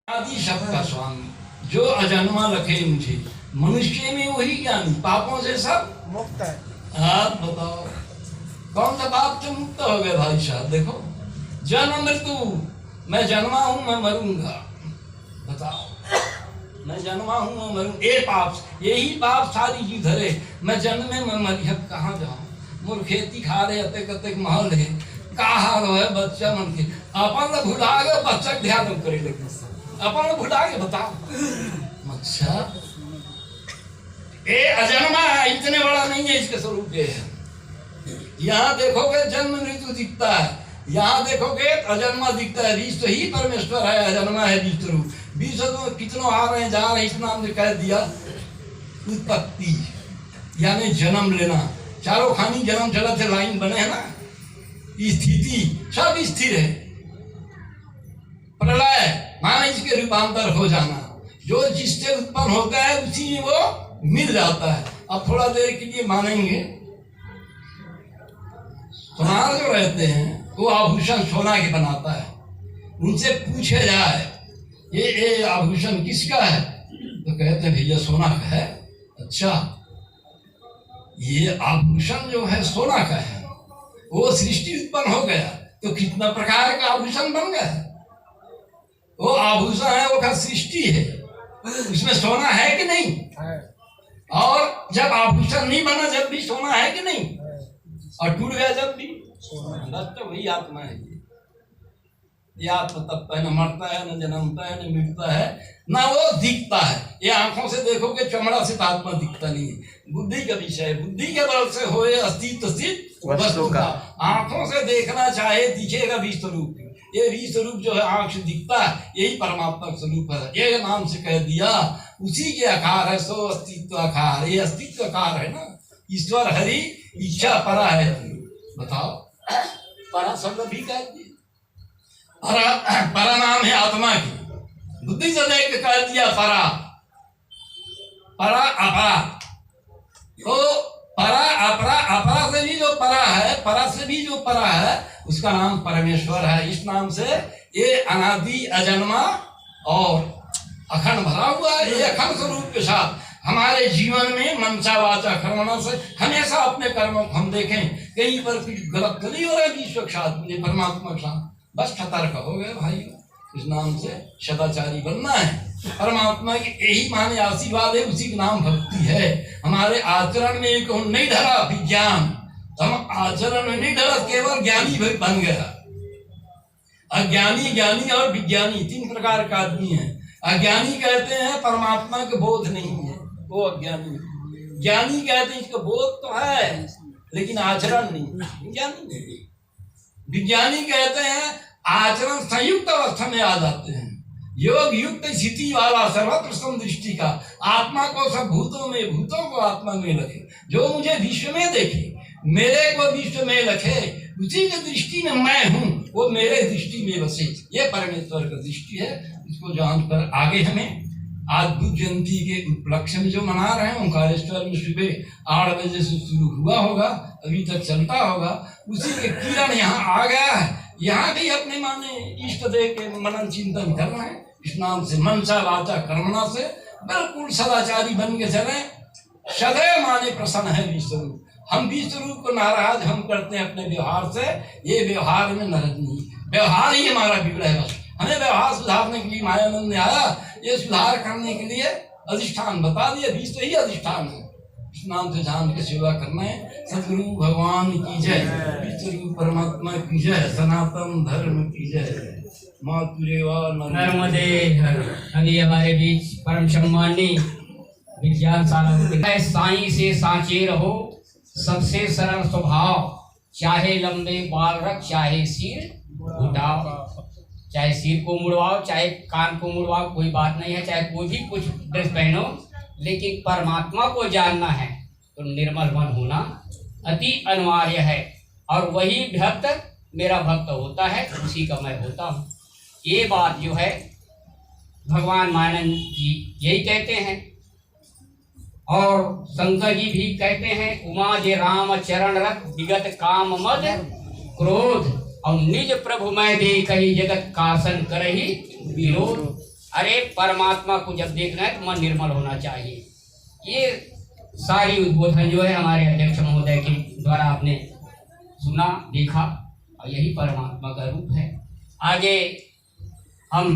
आदि शब्द का स्वामी जो अजन्मा रखे मुझे, मनुष्य में वही ज्ञानी, पापों से सब मुक्त है। आप बताओ कौन सा पाप से मुक्त हो गए भाई साहब? देखो जन्म मृत्यु, मैं जन्मा हूं मैं मरूंगा, बताओ मैं जन्मा हूं मैं मरूं, ये पाप, यही पाप सारी जी धरे। मैं जन्मे मैं मरिया कहाँ जाऊं, मोर खेती खा रहे अतेक अतेक महल है, कहा है बच्चा मन के अपन भुला गए, बच्चा ध्यान करे लेकिन अपन भुला के बताओ। अच्छा ये अजन्मा है, इतने बड़ा नहीं है, इसके स्वरूप ये है। यहाँ देखोगे जन्म मृत्यु दिखता है, यहाँ देखोगे अजन्मा दिखता है। बीज तो ही परमेश्वर है, अजन्मा है बीज स्वरूप। बीज तो कितनों आ रहे हैं जा रहे हैं, इस नाम से कह दिया उत्पत्ति यानी जन्म लेना। चारों खानी जन्म चला थे, लाइन बने हैं ना, स्थिति सब स्थिर है। प्रलय माने इसके रूपांतर हो जाना, जो जिससे उत्पन्न होता है उसी में वो मिल जाता है। अब थोड़ा देर के लिए मानेंगे, सोनार जो रहते हैं वो आभूषण सोना के बनाता है, उनसे पूछे जाए ये आभूषण किसका है, तो कहते हैं भैया सोना का है। अच्छा ये आभूषण जो है सोना का है, वो सृष्टि उत्पन्न हो गया तो कितना प्रकार का आभूषण बन गया। वो आभूषण है, वो का सृष्टि है, उसमें सोना है कि नहीं है। और जब आभूषण नहीं बना जब भी सोना है कि नहीं है। और टूट गया जब भी सोना, तो वही आत्मा है। ये आत्मा तब न मरता है, न जन्मता है, न मिटता है, ना वो दिखता है। ये आंखों से देखोगे चमड़ा से तो आत्मा दिखता नहीं है, बुद्धि का विषय है। बुद्धि के बल से होए अस्तित्व सिद्ध वस्तु का। आंखों से देखना चाहे दिखेगा विश्व स्वरूप। ये विश्व स्वरूप जो है आंख से दिखता है, यही परमात्मा स्वरूप है। ये नाम से कह दिया, उसी के आकार है, सो अस्तित्व आकार। ये अस्तित्व आकार है ना, ईश्वर हरि इच्छा परा है। बताओ परा शब्द भी कह दिया, परा नाम है आत्मा की। बुद्धि से देख के कह दिया परा, परा अपरा। तो परा अपरा, अपरा से भी जो परा है, परा से भी जो परा है, उसका नाम परमेश्वर है। इस नाम से ये अनादि अजन्मा और अखंड भरा हुआ है। ये अखंड स्वरूप के साथ हमारे जीवन में मनसा वाचा कर्मणा से हमेशा अपने कर्मों को हम देखें, कहीं पर कुछ गलत तो नहीं हो रहा है विश्व के साथ, परमात्मा के साथ, बस सतर्क हो गए भाई। इस नाम से सदाचारी बनना है। परमात्मा के यही माने आशीर्वाद है, उसी का नाम भक्ति है। हमारे आचरण में एक नहीं धरा विज्ञान, हम आचरण में नहीं धरा, केवल ज्ञानी भी बन गया। अज्ञानी, ज्ञानी और विज्ञानी तीन प्रकार का आदमी है। अज्ञानी कहते हैं परमात्मा का बोध नहीं है, वो अज्ञानी। ज्ञानी कहते हैं इसका बोध तो है लेकिन आचरण नहीं, ज्ञानी नहीं। विज्ञानी कहते हैं आचरण संयुक्त अवस्था में आ जाते हैं, योग युक्त स्थिति वाला सर्वत्र समदृष्टि का। आत्मा को सब भूतों में, भूतों को आत्मा में रखे। जो मुझे विश्व में देखे, मेरे को विश्व में रखे, उसी की दृष्टि में मैं हूँ, वो मेरे दृष्टि में बसे। ये परमेश्वर का दृष्टि है। इसको जानकर आगे हमें आज बुद्ध जयंती के उपलक्ष्य में जो मना रहे हैं, ओंकारेश्वर में सुबह 8 बजे से शुरू हुआ होगा, अभी तक चलता होगा, उसी के किरण यहाँ आ गया है। यहाँ भी अपने माने इष्ट देव के मनन चिंतन कर रहे हैं। इस नाम से मनसा वाचा कर्मणा से बिल्कुल सदाचारी बन के चले। सदैव माने प्रसन्न है विश्वरूप। हम विश्वरूप को नाराज हम करते हैं अपने व्यवहार से, ये व्यवहार में नाराज नहीं, व्यवहार ही हमारा बिगड़ा है। बस हमें व्यवहार सुधारने के लिए मायानंद ने आया, ये सुधार करने के लिए अधिष्ठान बता दिया, विश्व ही अधिष्ठान है। इस नाम से जान के सेवा करना है। सदगुरु भगवान की जय, विश्व परमात्मा की जय, सनातन धर्म की जय। मातुरेवा नर्मदे हर। अभी हमारे बीच परम सम्मानी विज्ञान साला साईं से सांचे रहो, सबसे सरल स्वभाव, चाहे लंबे बाल रख, चाहे सिर उठाओ। चाहे सिर को मुड़वाओ, चाहे कान को मुड़वाओ, कोई बात नहीं है। चाहे कोई भी कुछ ड्रेस पहनो, लेकिन परमात्मा को जानना है तो निर्मल मन होना अति अनिवार्य है। और वही भक्त मेरा भक्त होता है, उसी का मैं होता हूँ। ये बात जो है भगवान मानन जी यही कहते हैं, और शंकर जी भी कहते हैं, उमा जे राम चरण रख, विगत काम मद क्रोध, और निज प्रभु मैं दे कही, जगत कासन करही विरोध। अरे परमात्मा को जब देखना है तो मन निर्मल होना चाहिए। ये सारी उद्बोधन जो है हमारे अध्यक्ष महोदय के द्वारा आपने सुना, देखा, और यही परमात्मा का रूप है। आगे हम